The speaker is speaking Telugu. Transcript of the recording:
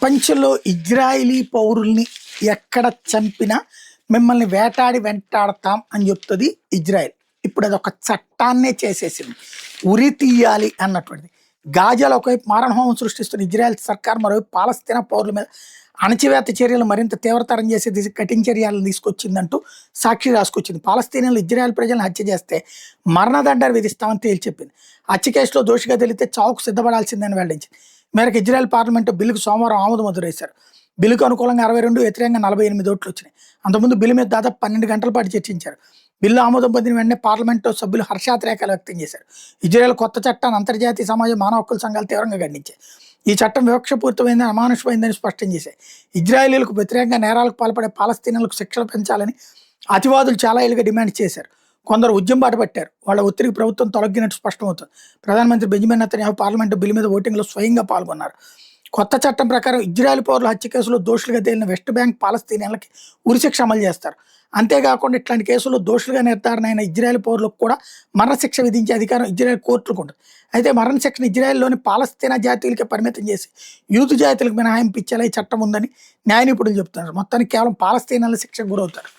ప్రపంచంలో ఇజ్రాయిలీ పౌరుల్ని ఎక్కడ చంపినా మిమ్మల్ని వేటాడి వెంటాడతాం అని చెప్తుంది ఇజ్రాయెల్. ఇప్పుడు అది ఒక చట్టాన్నే చేసేసింది. ఉరి తీయాలి అన్నటువంటిది. గాజాలో ఒకవైపు మారణహోమం సృష్టిస్తున్న ఇజ్రాయెల్ సర్కార్, మరోవైపు పాలస్తీనా పౌరుల మీద అణచివేత చర్యలు మరింత తీవ్రతరం చేసే కఠిన చర్యలను తీసుకొచ్చిందంటూ సాక్షి రాసుకొచ్చింది. పాలస్తీనాలు ఇజ్రాయెల్ ప్రజలను హత్య చేస్తే మరణదండన విధిస్తామని తేల్చెప్పింది. హత్య కేసులో దోషిగా తెలిస్తే చావుకు సిద్ధపడాల్సిందని వెల్లడించింది. మేరకు ఇజ్రాయెల్ పార్లమెంటు బిల్లుకు సోమవారం ఆమోద ముద్ర వేశారు. బిల్లుకు అనుకూలంగా 62, వ్యతిరేకంగా 48 ఓట్లు వచ్చినాయి. అంతకుముందు బిల్లు మీద దాదాపు 12 గంటల పాటు చర్చించారు. బిల్లు ఆమోదం పొందిన వెంటనే పార్లమెంటు సభ్యులు హర్షాతిరేకాలు వ్యక్తం చేశారు. ఇజ్రాయెల్ కొత్త చట్టాన్ని అంతర్జాతీయ సమాజం, మానవ హక్కుల సంఘాలు తీవ్రంగా ఖండించాయి. ఈ చట్టం వివక్షపూరితమైందని, అమానుషమైందని స్పష్టం చేశాయి. ఇజ్రాయేలీలకు వ్యతిరేకంగా నేరాలకు పాల్పడే పాలస్తీనాలకు శిక్షలు పెంచాలని అతివాదులు చాలా ఏళ్ళుగా డిమాండ్ చేశారు. కొందరు ఉద్యమం బాట పట్టారు. వాళ్ళ ఒత్తిడికి ప్రభుత్వం తొలగినట్టు స్పష్టమవుతుంది. ప్రధానమంత్రి బెంజమిన్ నెతన్యాహు పార్లమెంటు బిల్లు మీద ఓటింగ్లో స్వయంగా పాల్గొన్నారు. కొత్త చట్టం ప్రకారం ఇజ్రాయెల్ పౌరుల హత్య కేసులో దోషులుగా తేలిన వెస్ట్ బ్యాంక్ పాలస్తీనియన్లకి ఉరిశిక్ష అమలు చేస్తారు. అంతేకాకుండా ఇట్లాంటి కేసుల్లో దోషులుగా నిర్ధారణ అయిన ఇజ్రాయెల్ పౌరులకు కూడా మరణశిక్ష విధించే అధికారం ఇజ్రాయెల్ కోర్టులకు ఉంటుంది. అయితే మరణశిక్షను ఇజ్రాయెల్లోని పాలస్తీనా జాతీయులకే పరిమితం చేసి యూదు జాతీయులకు మినహాయింపు ఇచ్చేలా ఈ చట్టం ఉందని న్యాయ నిపుణులు చెబుతున్నారు. మొత్తానికి కేవలం పాలస్తీనాల శిక్షకు గురవుతారు.